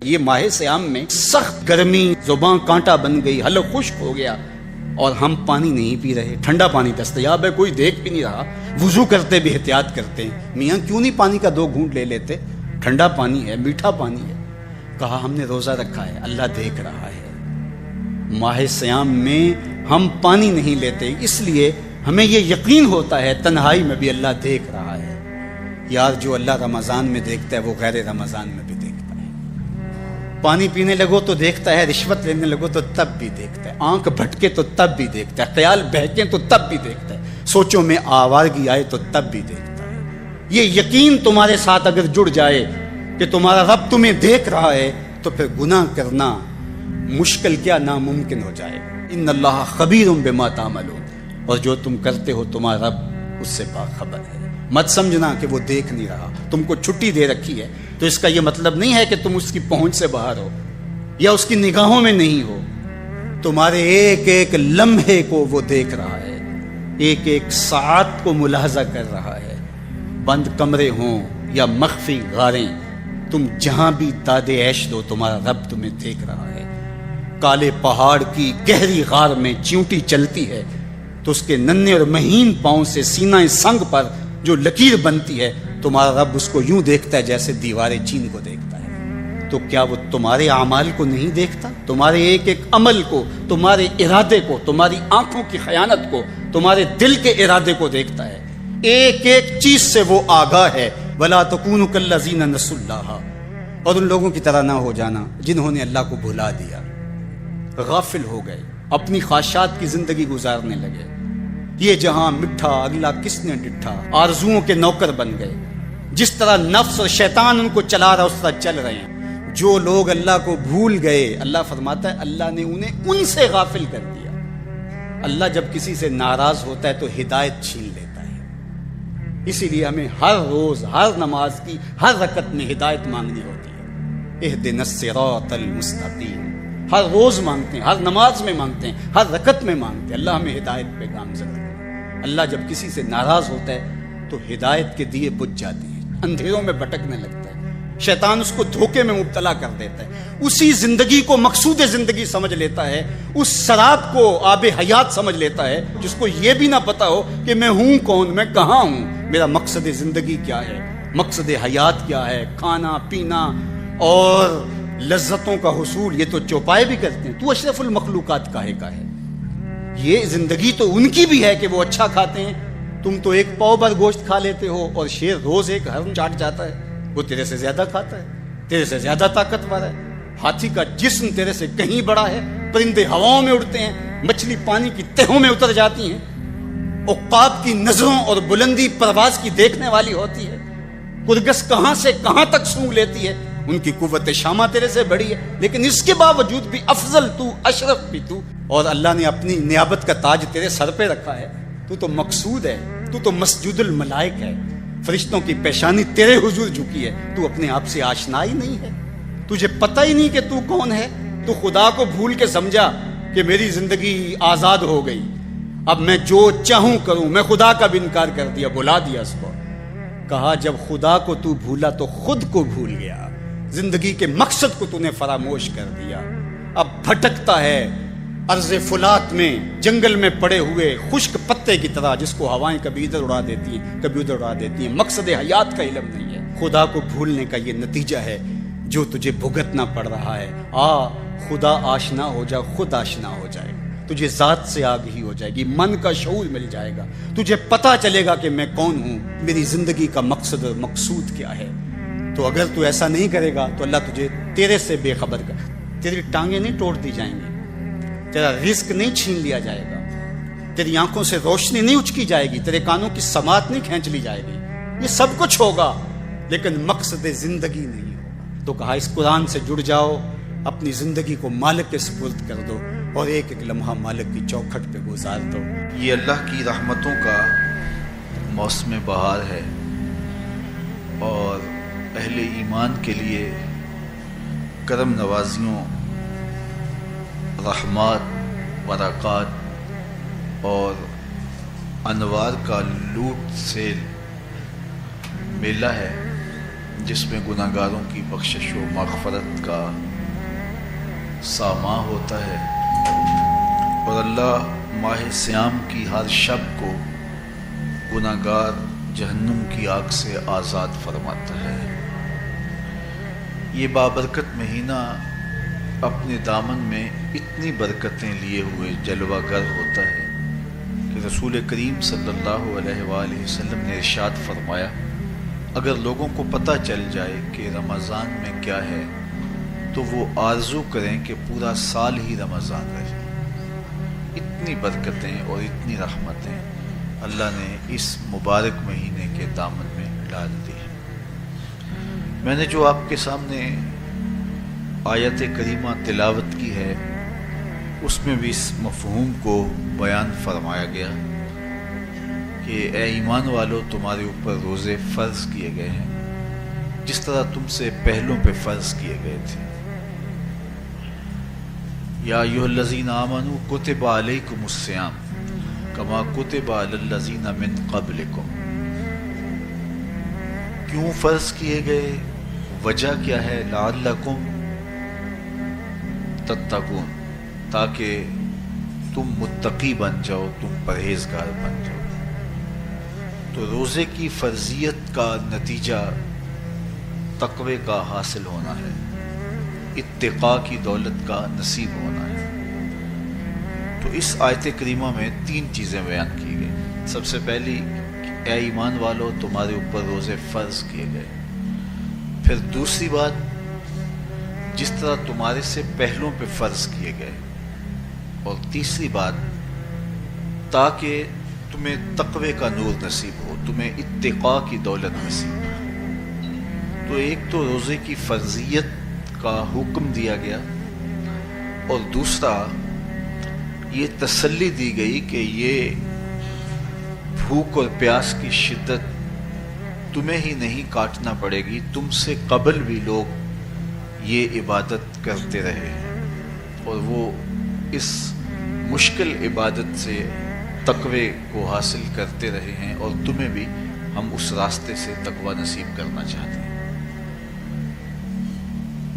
یہ ماہ سیام میں سخت گرمی، زبان کانٹا بن گئی، حلق خشک ہو گیا، اور ہم پانی نہیں پی رہے، ٹھنڈا پانی دستیاب ہے، کوئی دیکھ بھی نہیں رہا، وضو کرتے بھی احتیاط کرتے ہیں، میاں کیوں نہیں پانی کا 2 گھونٹ لے لیتے، ٹھنڈا پانی ہے، میٹھا پانی ہے۔ کہا ہم نے روزہ رکھا ہے، اللہ دیکھ رہا ہے۔ ماہ سیام میں ہم پانی نہیں لیتے، اس لیے ہمیں یہ یقین ہوتا ہے تنہائی میں بھی اللہ دیکھ رہا ہے۔ یار جو اللہ رمضان میں دیکھتا ہے وہ غیر رمضان میں بھی دیکھتا ہے۔ پانی پینے لگو تو دیکھتا ہے، رشوت لینے لگو تو تب بھی دیکھتا ہے، آنکھ بھٹکے تو تب بھی دیکھتا ہے، خیال بہکے تو تب بھی دیکھتا ہے، سوچوں میں آوارگی آئے تو تب بھی دیکھتا ہے۔ یہ یقین تمہارے ساتھ اگر جڑ جائے کہ تمہارا رب تمہیں دیکھ رہا ہے تو پھر گناہ کرنا مشکل کیا ناممکن ہو جائے۔ ان اللہ خبیر بما تعملون، اور جو تم کرتے ہو تمہارا رب اس سے باخبر ہے۔ مت سمجھنا کہ وہ دیکھ نہیں رہا، تم کو چھٹی دے رکھی ہے تو اس کا یہ مطلب نہیں ہے کہ تم اس کی پہنچ سے باہر ہو یا اس کی نگاہوں میں نہیں ہو۔ تمہارے ایک ایک لمحے کو وہ دیکھ رہا ہے، ایک ایک ساعت کو ملاحظہ کر رہا ہے۔ بند کمرے ہوں یا مخفی غاریں، تم جہاں بھی داد عیش دو تمہارا رب تمہیں دیکھ رہا ہے۔ کالے پہاڑ کی گہری غار میں چیونٹی چلتی ہے تو اس کے ننھے اور مہین پاؤں سے سینہ سنگ پر جو لکیر بنتی ہے تمہارا رب اس کو یوں دیکھتا ہے جیسے دیوار چین کو دیکھتا ہے۔ تو کیا وہ تمہارے اعمال کو نہیں دیکھتا؟ تمہارے ایک ایک عمل کو، تمہارے ارادے کو، تمہاری آنکھوں کی خیانت کو، تمہارے دل کے ارادے کو دیکھتا ہے۔ ایک ایک چیز سے وہ آگاہ ہے۔ وَلَا تَكُونُوا كَالَّذِينَ نَسُوا اللَّهَ، اور ان لوگوں کی طرح نہ ہو جانا جنہوں نے اللہ کو بھلا دیا، غافل ہو گئے، اپنی خواہشات کی زندگی گزارنے لگے۔ یہ جہاں مٹھا اگلا کس نے ڈٹھا، آرزوؤں کے نوکر بن گئے۔ جس طرح نفس اور شیطان ان کو چلا رہا اس طرح چل رہے ہیں۔ جو لوگ اللہ کو بھول گئے، اللہ فرماتا ہے اللہ نے انہیں ان سے غافل کر دیا۔ اللہ جب کسی سے ناراض ہوتا ہے تو ہدایت چھین لیتا ہے۔ اسی لیے ہمیں ہر روز ہر نماز کی ہر رکعت میں ہدایت مانگنی ہوتی ہے۔ اہدنا الصراط المستقیم، ہر روز مانگتے ہیں، ہر نماز میں مانگتے ہیں، ہر رکعت میں مانگتے ہیں، اللہ ہمیں ہدایت پہ گامزن کرے۔ اللہ جب کسی سے ناراض ہوتا ہے تو ہدایت کے دیے بجھ جاتے ہیں، اندھیروں میں بھٹکنے لگتا ہے، شیطان اس کو دھوکے میں مبتلا کر دیتا ہے، اسی زندگی کو مقصود زندگی سمجھ لیتا ہے، اس سراب کو آب حیات سمجھ لیتا ہے، جس کو یہ بھی نہ پتا ہو کہ میں ہوں کون، میں کہاں ہوں، میرا مقصد زندگی کیا ہے، مقصد حیات کیا ہے۔ کھانا پینا اور لذتوں کا حصول یہ تو چوپائے بھی کرتے ہیں، تو اشرف المخلوقات کاہے کا ہے۔ یہ زندگی تو ان کی بھی ہے کہ وہ اچھا کھاتے ہیں، تم تو ایک پاؤ بھر گوشت کھا لیتے ہو اور شیر روز ایک ہرن چاٹ جاتا ہے، وہ تیرے سے زیادہ کھاتا ہے، تیرے سے زیادہ طاقتور ہے، ہاتھی کا جسم تیرے سے کہیں بڑا ہے، پرندے ہواؤں میں اڑتے ہیں، مچھلی پانی کی تہوں میں اتر جاتی ہیں، عقاب کی نظروں اور بلندی پرواز کی دیکھنے والی ہوتی ہے، کرگس کہاں سے کہاں تک سونگ لیتی ہے، ان کی قوت شامہ تیرے سے بڑی ہے، لیکن اس کے باوجود بھی افضل تو، اشرف بھی تو، اور اللہ نے اپنی نیابت کا تاج تیرے سر پہ رکھا ہے۔ تو تو مقصود ہے، تو تو مسجود الملائک ہے، فرشتوں کی پیشانی تیرے حضور جھکی ہے، تو اپنے آپ سے آشنا ہی نہیں ہے، تجھے پتہ ہی نہیں کہ تو کون ہے، تو خدا کو بھول کے سمجھا کہ میری زندگی آزاد ہو گئی، اب میں جو چاہوں کروں، میں خدا کا بھی انکار کر دیا، بھلا دیا اس کو۔ کہا جب خدا کو تو بھولا تو خود کو بھول گیا، زندگی کے مقصد کو تو نے فراموش کر دیا، اب بھٹکتا ہے ارض فلات میں، جنگل میں پڑے ہوئے خشک پتے کی طرح، جس کو ہوائیں کبھی ادھر اڑا دیتی ہیں کبھی ادھر اڑا دیتی ہیں، مقصد حیات کا علم نہیں ہے۔ خدا کو بھولنے کا یہ نتیجہ ہے جو تجھے بھگتنا پڑ رہا ہے۔ خدا آشنا ہو جا، خود آشنا ہو جائے، تجھے ذات سے آگہی ہو جائے گی، من کا شعور مل جائے گا، تجھے پتا چلے گا کہ میں کون ہوں، میری زندگی کا مقصد اور مقصود کیا ہے۔ تو اگر تو ایسا نہیں کرے گا تو اللہ تجھے تیرے سے بے خبر کر، تیری ٹانگیں نہیں توڑ دی جائیں گی، تیرا رزق نہیں چھین لیا جائے گا، تیری آنکھوں سے روشنی نہیں اچکی جائے گی، تیرے کانوں کی سماعت نہیں کھینچ لی جائے گی، یہ سب کچھ ہوگا لیکن مقصد زندگی نہیں ہوگا۔ تو کہا اس قرآن سے جڑ جاؤ، اپنی زندگی کو مالک کے سپرد کر دو اور ایک ایک لمحہ مالک کی چوکھٹ پہ گزار دو۔ یہ اللہ کی رحمتوں کا موسم بہار ہے اور اہل ایمان کے لیے کرم نوازیوں، رحمات، برکات اور انوار کا لوٹ سے میلہ ہے۔ جس میں گناہگاروں کی بخشش و مغفرت کا ساماں ہوتا ہے، اور اللہ ماہ سیام کی ہر شب کو گناہگار جہنم کی آگ سے آزاد فرماتا ہے۔ یہ بابرکت مہینہ اپنے دامن میں اتنی برکتیں لیے ہوئے جلوہ گر ہوتا ہے کہ رسول کریم صلی اللہ علیہ وآلہ وسلم نے ارشاد فرمایا، اگر لوگوں کو پتہ چل جائے کہ رمضان میں کیا ہے تو وہ آرزو کریں کہ پورا سال ہی رمضان رہے۔ اتنی برکتیں اور اتنی رحمتیں اللہ نے اس مبارک مہینے کے دامن میں ڈال دی۔ میں نے جو آپ کے سامنے آیت کریمہ تلاوت کی ہے، اس میں بھی اس مفہوم کو بیان فرمایا گیا کہ اے ایمان والو، تمہارے اوپر روزے فرض کیے گئے ہیں جس طرح تم سے پہلوں پہ فرض کیے گئے تھے۔ یا ایھا الذین آمنوا کتب علیکم الصیام کما کتب علی الذین من قبلکم۔ کیوں فرض کیے گئے؟ وجہ کیا ہے؟ لعلکم تتقون، تاکہ تم متقی بن جاؤ، تم پرہیزگار بن جاؤ۔ تو روزے کی فرضیت کا نتیجہ تقوی کا حاصل ہونا ہے، اتقاء کی دولت کا نصیب ہونا ہے۔ تو اس آیت کریمہ میں 3 چیزیں بیان کی گئی۔ سب سے پہلی، اے ایمان والو، تمہارے اوپر روزے فرض کیے گئے۔ پھر دوسری بات، جس طرح تمہارے سے پہلوں پہ فرض کیے گئے۔ اور تیسری بات، تاکہ تمہیں تقوی کا نور نصیب ہو، تمہیں اتقاء کی دولت نصیب ہو۔ تو ایک تو روزے کی فرضیت کا حکم دیا گیا، اور دوسرا یہ تسلی دی گئی کہ یہ بھوک اور پیاس کی شدت تمہیں ہی نہیں کاٹنا پڑے گی، تم سے قبل بھی لوگ یہ عبادت کرتے رہے ہیں، اور وہ اس مشکل عبادت سے تقوی کو حاصل کرتے رہے ہیں، اور تمہیں بھی ہم اس راستے سے تقوی نصیب کرنا چاہتے ہیں۔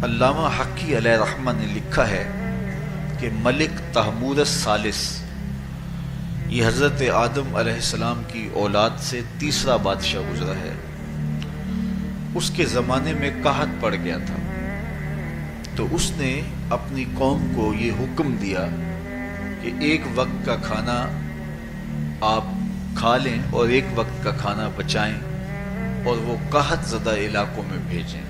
علامہ حقی علیہ رحمہ نے لکھا ہے کہ ملک تحمور الثالث، یہ حضرت آدم علیہ السلام کی اولاد سے تیسرا بادشاہ گزرا ہے، اس کے زمانے میں قحط پڑ گیا تھا، تو اس نے اپنی قوم کو یہ حکم دیا کہ ایک وقت کا کھانا آپ کھا لیں اور ایک وقت کا کھانا بچائیں، اور وہ قحط زدہ علاقوں میں بھیجیں۔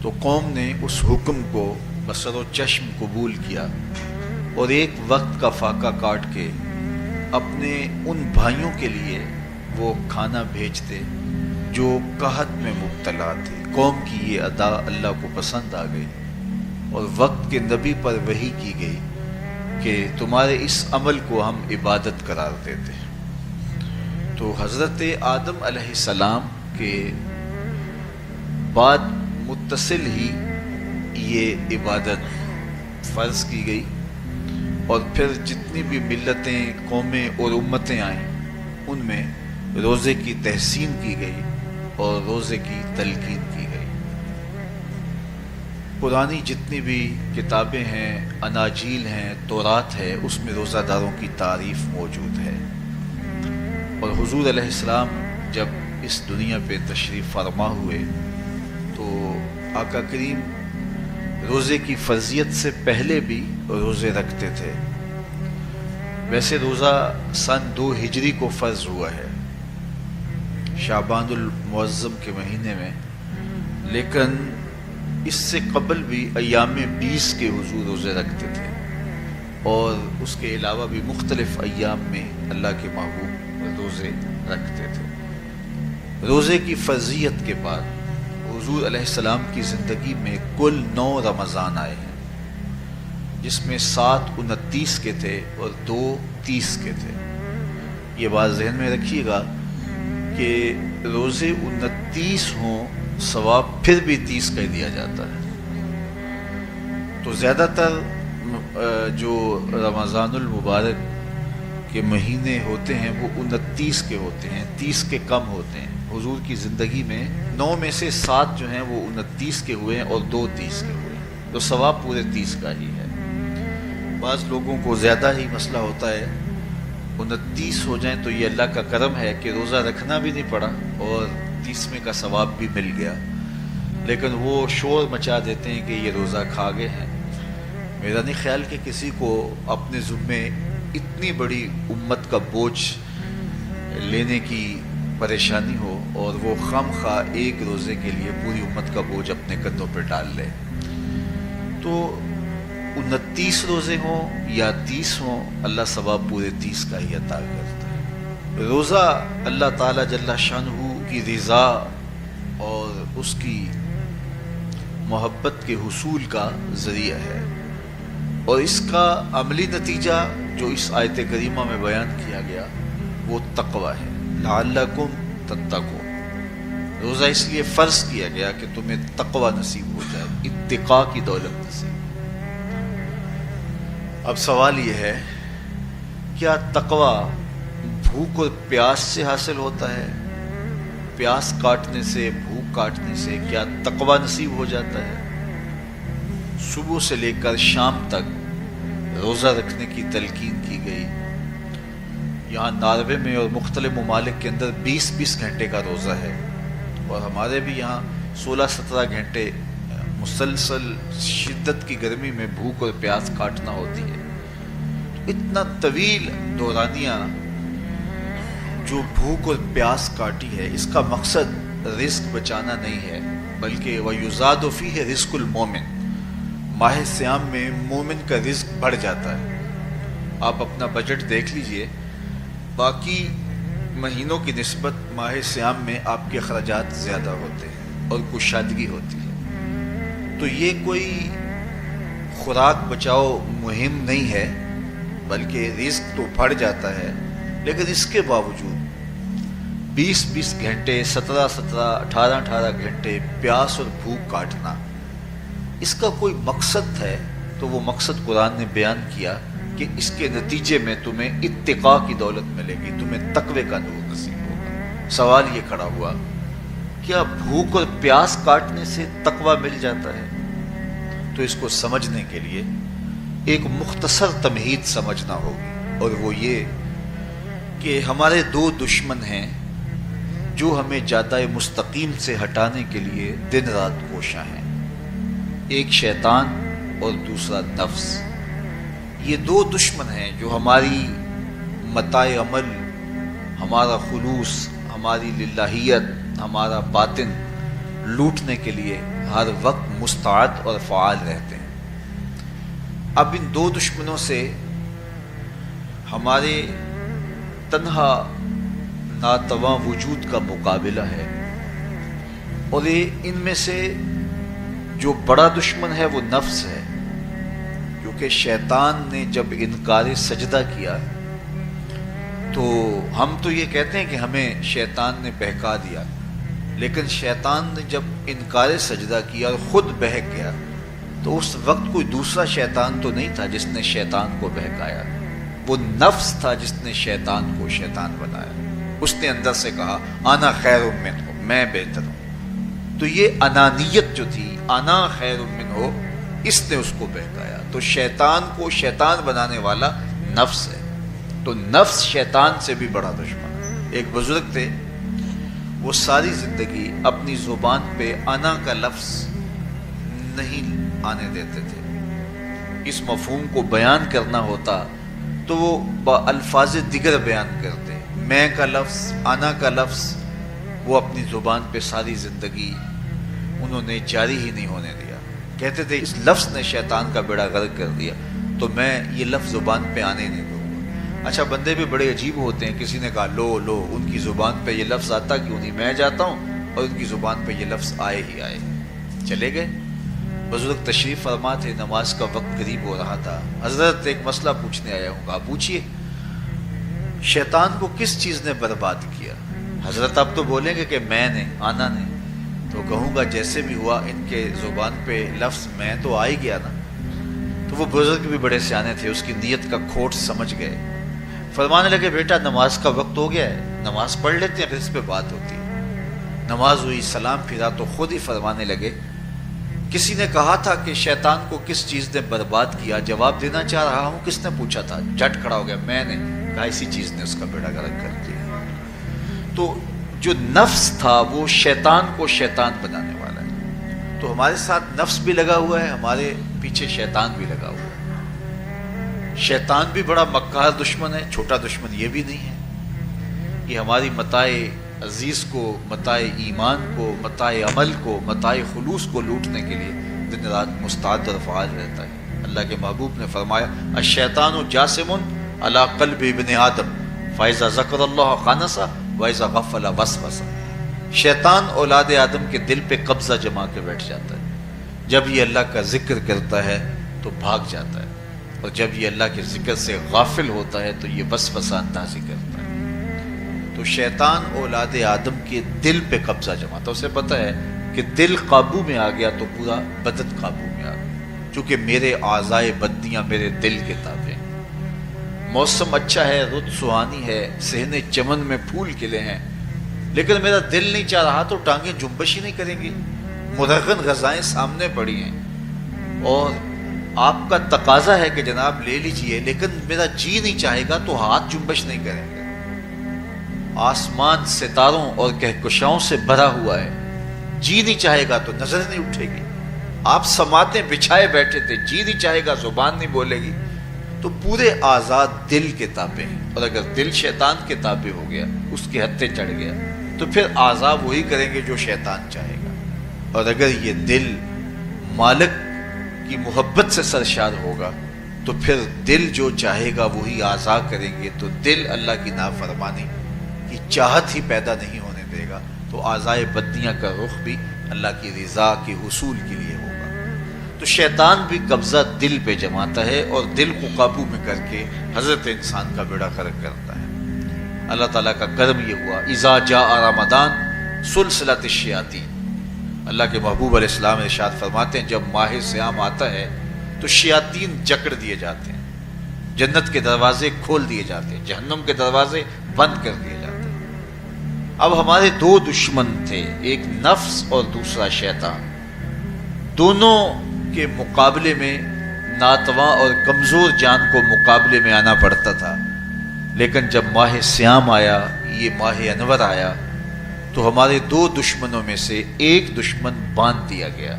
تو قوم نے اس حکم کو بصر و چشم قبول کیا، اور ایک وقت کا فاقہ کاٹ کے اپنے ان بھائیوں کے لیے وہ کھانا بھیجتے جو قحط میں مبتلا تھے۔ قوم کی یہ ادا اللہ کو پسند آ گئی، اور وقت کے نبی پر وحی کی گئی کہ تمہارے اس عمل کو ہم عبادت قرار دیتے ہیں۔ تو حضرت آدم علیہ السلام کے بعد متصل ہی یہ عبادت فرض کی گئی، اور پھر جتنی بھی ملتیں، قومیں اور امتیں آئیں، ان میں روزے کی تحسین کی گئی اور روزے کی تلقین کی گئی۔ پرانی جتنی بھی کتابیں ہیں، اناجیل ہیں، تورات ہے، اس میں روزہ داروں کی تعریف موجود ہے۔ اور حضور علیہ السلام جب اس دنیا پہ تشریف فرما ہوئے تو آقا کریم روزے کی فرضیت سے پہلے بھی روزے رکھتے تھے۔ ویسے روزہ سن 2 ہجری کو فرض ہوا ہے، شعبان المعظم کے مہینے میں، لیکن اس سے قبل بھی ایام 20 کے حضور روزے رکھتے تھے، اور اس کے علاوہ بھی مختلف ایام میں اللہ کے محبوب روزے رکھتے تھے۔ روزے کی فرضیت کے بعد حضور علیہ السلام کی زندگی میں کل 9 رمضان آئے ہیں، جس میں 7 29 کے تھے اور 2 30 کے تھے۔ یہ بات ذہن میں رکھیے گا کہ روزے 29 ہوں، ثواب پھر بھی 30 کا دیا جاتا ہے۔ تو زیادہ تر جو رمضان المبارک کے مہینے ہوتے ہیں وہ 29 کے ہوتے ہیں، 30 کے کم ہوتے ہیں۔ حضور کی زندگی میں 9 میں سے 7 جو ہیں وہ 29 کے ہوئے ہیں اور 2 30 کے ہوئے ہیں، تو ثواب پورے 30 کا ہی ہے۔ بعض لوگوں کو زیادہ ہی مسئلہ ہوتا ہے، 29 ہو جائیں تو یہ اللہ کا کرم ہے کہ روزہ رکھنا بھی نہیں پڑا اور 30ویں کا ثواب بھی مل گیا، لیکن وہ شور مچا دیتے ہیں کہ یہ روزہ کھا گئے ہیں۔ میرا نہیں خیال کہ کسی کو اپنے ذمے اتنی بڑی امت کا بوجھ لینے کی پریشانی ہو اور وہ خام خواہ ایک روزے کے لیے پوری امت کا بوجھ اپنے کندھوں پہ ڈال لے۔ تو 29 روزے ہوں یا 30 ہوں، اللہ ثواب پورے 30 کا ہی عطا کرتا ہے۔ روزہ اللہ تعالیٰ جل شانہ کی رضا اور اس کی محبت کے حصول کا ذریعہ ہے، اور اس کا عملی نتیجہ جو اس آیت کریمہ میں بیان کیا گیا وہ تقوی ہے، لعلکم تتقون۔ روزہ اس لیے فرض کیا گیا کہ تمہیں تقوی نصیب ہو جائے، اتقاء کی دولت نصیب۔ اب سوال یہ ہے، کیا تقوی بھوک اور پیاس سے حاصل ہوتا ہے؟ پیاس کاٹنے سے، بھوک کاٹنے سے کیا تقوی نصیب ہو جاتا ہے؟ صبح سے لے کر شام تک روزہ رکھنے کی تلقین کی گئی۔ یہاں ناروے میں اور مختلف ممالک کے اندر 20 گھنٹے کا روزہ ہے، اور ہمارے بھی یہاں 16-17 گھنٹے مسلسل شدت کی گرمی میں بھوک اور پیاس کاٹنا ہوتی ہے۔ اتنا طویل دورانیہ جو بھوک اور پیاس کاٹی ہے، اس کا مقصد رزق بچانا نہیں ہے، بلکہ وَيُزَادُ فِيهِ رِزْقُ الْمُؤْمِنِ، ماہ سیام میں مومن کا رزق بڑھ جاتا ہے۔ آپ اپنا بجٹ دیکھ لیجئے، باقی مہینوں کی نسبت ماہ سیام میں آپ کے اخراجات زیادہ ہوتے ہیں اور کشادگی ہوتی ہے۔ تو یہ کوئی خوراک بچاؤ مہم نہیں ہے، بلکہ رزق تو بڑھ جاتا ہے، لیکن اس کے باوجود 20 گھنٹے، 17 18 گھنٹے پیاس اور بھوک کاٹنا، اس کا کوئی مقصد ہے تو وہ مقصد قرآن نے بیان کیا کہ اس کے نتیجے میں تمہیں اتقاء کی دولت ملے گی، تمہیں تقوی کا نور نصیب ہوگا۔ سوال یہ کھڑا ہوا، کیا بھوک اور پیاس کاٹنے سے تقوی مل جاتا ہے؟ تو اس کو سمجھنے کے لیے ایک مختصر تمہید سمجھنا ہوگی، اور وہ یہ کہ ہمارے 2 دشمن ہیں جو ہمیں جادہ مستقیم سے ہٹانے کے لیے دن رات کوشاں ہیں، ایک شیطان اور دوسرا نفس۔ یہ 2 دشمن ہیں جو ہماری متاع عمل، ہمارا خلوص، ہماری للہیت، ہمارا باطن لوٹنے کے لیے ہر وقت مستعد اور فعال رہتے ہیں۔ اب ان 2 دشمنوں سے ہمارے تنہا ناتواں وجود کا مقابلہ ہے، اور ان میں سے جو بڑا دشمن ہے وہ نفس ہے، کیونکہ شیطان نے جب انکار سجدہ کیا تو ہم تو یہ کہتے ہیں کہ ہمیں شیطان نے بہکا دیا، لیکن شیطان نے جب انکار سجدہ کیا اور خود بہک گیا تو اس وقت کوئی دوسرا شیطان تو نہیں تھا جس نے شیطان کو بہکایا، وہ نفس تھا جس نے شیطان کو شیطان بنایا۔ اس نے اندر سے کہا انا خیر منہ، میں بہتر ہوں۔ تو یہ انانیت جو تھی، انا خیر منہ، اس نے اس کو بہکایا۔ تو شیطان کو شیطان بنانے والا نفس ہے، تو نفس شیطان سے بھی بڑا دشمن ہے۔ ایک بزرگ تھے، وہ ساری زندگی اپنی زبان پہ انا کا لفظ نہیں آنے دیتے تھے۔ اس مفہوم کو بیان کرنا ہوتا تو وہ الفاظ دیگر بیان کرتے، میں کا لفظ، انا کا لفظ، وہ اپنی زبان پہ ساری زندگی انہوں نے جاری ہی نہیں ہونے دیا۔ کہتے تھے اس لفظ نے شیطان کا بیڑا غرق کر دیا، تو میں یہ لفظ زبان پہ آنے نہیں دوں گا۔ اچھا، بندے بھی بڑے عجیب ہوتے ہیں، کسی نے کہا لو ان کی زبان پہ یہ لفظ آتا کیوں نہیں، میں جاتا ہوں اور ان کی زبان پہ یہ لفظ آئے ہی آئے، چلے گئے۔ بزرگ تشریف فرما تھے، نماز کا وقت قریب ہو رہا تھا، حضرت ایک مسئلہ پوچھنے آیا ہوں، کہا پوچھئے، شیطان کو کس چیز نے برباد کیا؟ حضرت آپ تو بولیں گے کہ میں نے، آنا نے، تو کہوں گا جیسے بھی ہوا ان کے زبان پہ لفظ میں تو آ ہی گیا نا۔ تو وہ بزرگ بھی بڑے سیانے تھے، اس کی نیت کا کھوٹ سمجھ گئے، فرمانے لگے بیٹا نماز کا وقت ہو گیا ہے، نماز پڑھ لیتے ہیں پھر اس پہ بات ہوتی ہے۔ نماز ہوئی، سلام پھرا تو خود ہی فرمانے لگے، کسی نے کہا تھا کہ شیطان کو کس چیز نے برباد کیا، جواب دینا چاہ رہا ہوں، کس نے پوچھا تھا؟ جھٹ کھڑا ہو گیا، میں نے کہا اسی چیز نے اس کا بیڑا غرق کر دیا۔ تو جو نفس تھا وہ شیطان کو شیطان بنانے والا ہے۔ تو ہمارے ساتھ نفس بھی لگا ہوا ہے، ہمارے پیچھے شیطان بھی لگا ہوا ہے۔ شیطان بھی بڑا مکار دشمن ہے، چھوٹا دشمن یہ بھی نہیں ہے۔ یہ ہماری متاع عزیز کو، متاع ایمان کو، متاع عمل کو، متاع خلوص کو لوٹنے کے لیے دن رات مستعد اور فعال رہتا ہے۔ اللہ کے محبوب نے فرمایا الشیطان جاسم علی قلب ابن آدم فاذا ذکر اللہ خانس واذا غفل وسوس۔ شیطان اولاد آدم کے دل پہ قبضہ جما کے بیٹھ جاتا ہے، جب یہ اللہ کا ذکر کرتا ہے تو بھاگ جاتا ہے، اور جب یہ اللہ کے ذکر سے غافل ہوتا ہے تو یہ وسوسہ اندازی کرتا ہے۔ تو شیطان اولاد آدم کے دل پہ قبضہ جماتا ہے، اسے پتہ ہے کہ دل قابو میں آ گیا تو پورا بدن قابو میں آ گیا، چونکہ میرے اعضائے بدنیاں میرے دل کے تابع ہیں۔ موسم اچھا ہے، رت سہانی ہے، صحن چمن میں پھول کھلے ہیں، لیکن میرا دل نہیں چاہ رہا تو ٹانگیں جنبش ہی نہیں کریں گی۔ مرغن غذائیں سامنے پڑی ہیں اور آپ کا تقاضا ہے کہ جناب لے لیجئے، لیکن میرا جی نہیں چاہے گا تو ہاتھ جنبش نہیں کریں گے۔ آسمان ستاروں اور کہکشاؤں سے بھرا ہوا ہے، جی نہیں چاہے گا تو نظر نہیں اٹھے گی۔ آپ سماعتیں بچھائے بیٹھے تھے، جی نہیں چاہے گا زبان نہیں بولے گی۔ تو پورے آزاد دل کے تابع ہیں، اور اگر دل شیطان کے تابع ہو گیا، اس کے ہتھے چڑھ گیا، تو پھر اعضاء وہی کریں گے جو شیطان چاہے گا۔ اور اگر یہ دل مالک کی محبت سے سرشار ہوگا تو پھر دل جو چاہے گا وہی اعضاء کریں گے۔ تو دل اللہ کی نافرمانی کی چاہت ہی پیدا نہیں ہونے دے گا، تو اعضائے بدنیاں کا رخ بھی اللہ کی رضا کے حصول کے لیے ہوگا۔ تو شیطان بھی قبضہ دل پہ جماتا ہے اور دل کو قابو میں کر کے حضرت انسان کا بیڑا غرق کرتا ہے۔ اللہ تعالیٰ کا کرم یہ ہوا اذا جاء رمضان سلسلۃ الشیاطین۔ اللہ کے محبوب علیہ السلام ارشاد فرماتے ہیں جب ماہ صیام آتا ہے تو شیاطین جکڑ دیے جاتے ہیں، جنت کے دروازے کھول دیے جاتے ہیں، جہنم کے دروازے بند کر دیے جاتے ہیں۔ اب ہمارے دو دشمن تھے، ایک نفس اور دوسرا شیطان۔ دونوں کے مقابلے میں ناتواں اور کمزور جان کو مقابلے میں آنا پڑتا تھا، لیکن جب ماہ صیام آیا، یہ ماہ انور آیا، تو ہمارے دو دشمنوں میں سے ایک دشمن باندھ دیا گیا۔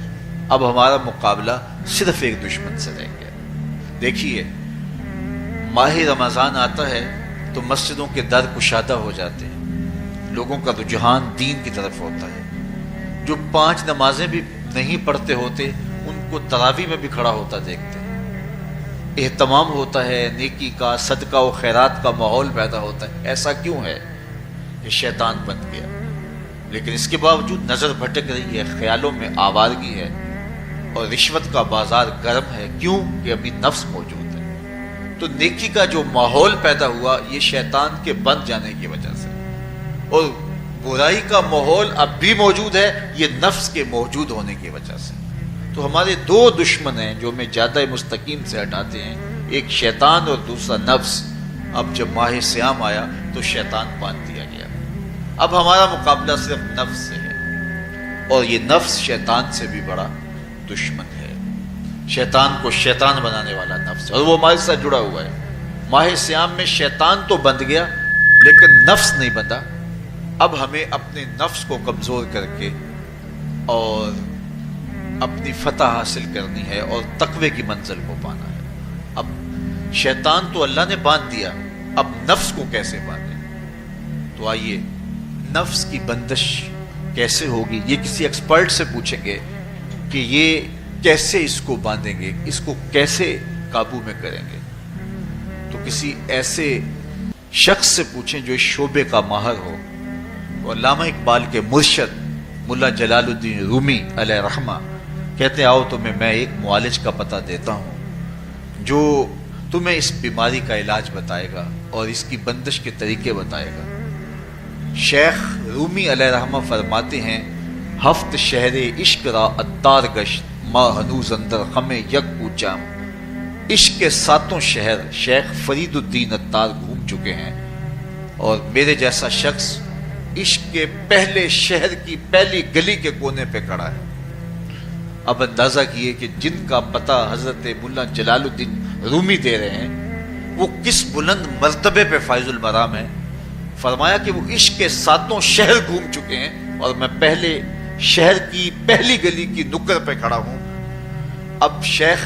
اب ہمارا مقابلہ صرف ایک دشمن سے رہ گیا۔ دیکھیے، ماہ رمضان آتا ہے تو مسجدوں کے در کشادہ ہو جاتے ہیں، لوگوں کا رجحان دین کی طرف ہوتا ہے۔ جو 5 نمازیں بھی نہیں پڑھتے ہوتے ان کو تراویح میں بھی کھڑا ہوتا دیکھتے ہیں، اہتمام ہوتا ہے، نیکی کا، صدقہ و خیرات کا ماحول پیدا ہوتا ہے۔ ایسا کیوں ہے؟ کہ شیطان بن گیا، لیکن اس کے باوجود نظر بھٹک رہی ہے، خیالوں میں آوارگی ہے، اور رشوت کا بازار گرم ہے۔ کیوں؟ کہ ابھی نفس موجود ہے۔ تو نیکی کا جو ماحول پیدا ہوا یہ شیطان کے بن جانے کی وجہ سے، اور برائی کا ماحول اب بھی موجود ہے یہ نفس کے موجود ہونے کی وجہ سے۔ تو ہمارے دو دشمن ہیں جو ہمیں زیادہ مستقیم سے ہٹاتے ہیں، ایک شیطان اور دوسرا نفس۔ اب جب ماہ صیام آیا تو شیطان باندھ دیا گیا، اب ہمارا مقابلہ صرف نفس سے ہے، اور یہ نفس شیطان سے بھی بڑا دشمن ہے۔ شیطان کو شیطان بنانے والا نفس، اور وہ ہمارے ساتھ جڑا ہوا ہے۔ ماہ صیام میں شیطان تو بند گیا لیکن نفس نہیں بندھا۔ اب ہمیں اپنے نفس کو کمزور کر کے اور اپنی فتح حاصل کرنی ہے اور تقوی کی منزل کو پانا ہے۔ اب شیطان تو اللہ نے باندھ دیا، اب نفس کو کیسے باندھیں؟ تو آئیے، نفس کی بندش کیسے ہوگی یہ کسی ایکسپرٹ سے پوچھیں گے کہ یہ کیسے اس کو باندھیں گے، اس کو کیسے قابو میں کریں گے۔ تو کسی ایسے شخص سے پوچھیں جو اس شعبے کا ماہر ہو۔ تو علامہ اقبال کے مرشد ملا جلال الدین رومی علیہ رحمہ کہتے ہیں آؤ تمہیں میں ایک معالج کا پتہ دیتا ہوں جو تمہیں اس بیماری کا علاج بتائے گا اور اس کی بندش کے طریقے بتائے گا۔ شیخ رومی علیہ رحمہ فرماتے ہیں ہفت شہر عشق را اتار گشت ما ہنوز اندر خم یک پوچام۔ عشق کے 7 شہر شیخ فرید الدین اتار گھوم چکے ہیں، اور میرے جیسا شخص عشق کے پہلے شہر کی پہلی گلی کے کونے پہ کھڑا ہے. اب اندازہ کیے کہ جن کا پتہ حضرت ملا جلال الدین رومی دے رہے ہیں وہ کس بلند مرتبے پہ فائز المرام ہے. فرمایا کہ وہ عشق کے 7 شہر گھوم چکے ہیں اور میں پہلے شہر کی پہلی گلی کی نکر پہ کھڑا ہوں. اب شیخ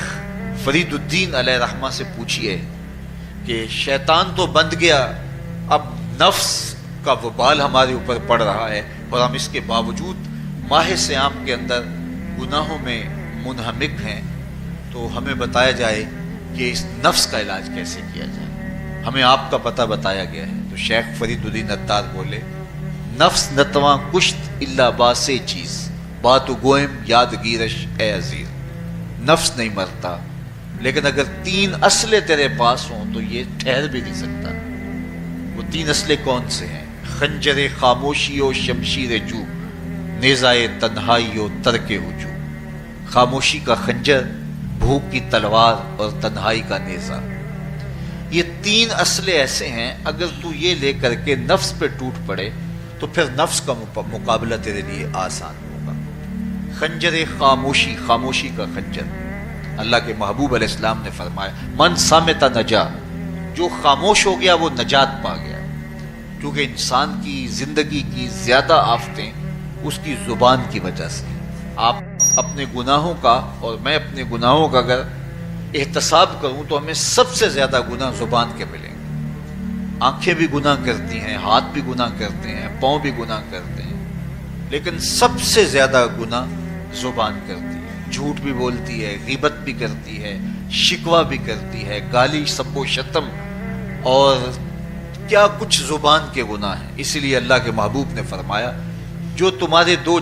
فرید الدین علیہ رحمہ سے پوچھئے کہ شیطان تو بند گیا، اب نفس کا وبال ہمارے اوپر پڑ رہا ہے اور ہم اس کے باوجود ماہ صیام کے اندر گناہوں میں منہمک ہیں، تو ہمیں بتایا جائے کہ اس نفس کا علاج کیسے کیا جائے. ہمیں آپ کا پتہ بتایا گیا ہے. تو شیخ فرید الدین عطار بولے نفس نتواں کشت الا باسے چیز بات گوئم یاد گیرش اے عزیز. نفس نہیں مرتا لیکن اگر 3 اسلحے تیرے پاس ہوں تو یہ ٹھہر بھی نہیں سکتا. وہ 3 اسلحے کون سے ہیں؟ خنجر خاموشی و شمشیر جو، نیزائے تنہائی و ترک ہجو. خاموشی کا خنجر، بھوک کی تلوار اور تنہائی کا نیزہ. یہ 3 اسلحے ایسے ہیں اگر تو یہ لے کر کے نفس پہ ٹوٹ پڑے تو پھر نفس کا مقابلہ تیرے لیے آسان ہوگا. خنجر خاموشی، خاموشی کا خنجر. اللہ کے محبوب علیہ السلام نے فرمایا من صامت نجا، جو خاموش ہو گیا وہ نجات پا گیا. کیونکہ انسان کی زندگی کی زیادہ آفتیں اس کی زبان کی وجہ سے. آپ اپنے گناہوں کا اور میں اپنے گناہوں کا اگر احتساب کروں تو ہمیں سب سے زیادہ گناہ زبان کے ملیں گے. آنکھیں بھی گناہ کرتی ہیں، ہاتھ بھی گناہ کرتے ہیں، پاؤں بھی گناہ کرتے ہیں، لیکن سب سے زیادہ گناہ زبان کرتی ہے. جھوٹ بھی بولتی ہے، غیبت بھی کرتی ہے، شکوہ بھی کرتی ہے، گالی سب و شتم اور کیا کچھ زبان کے گناہ ہیں. اسی لیے اللہ کے محبوب نے فرمایا جو تمہارے 2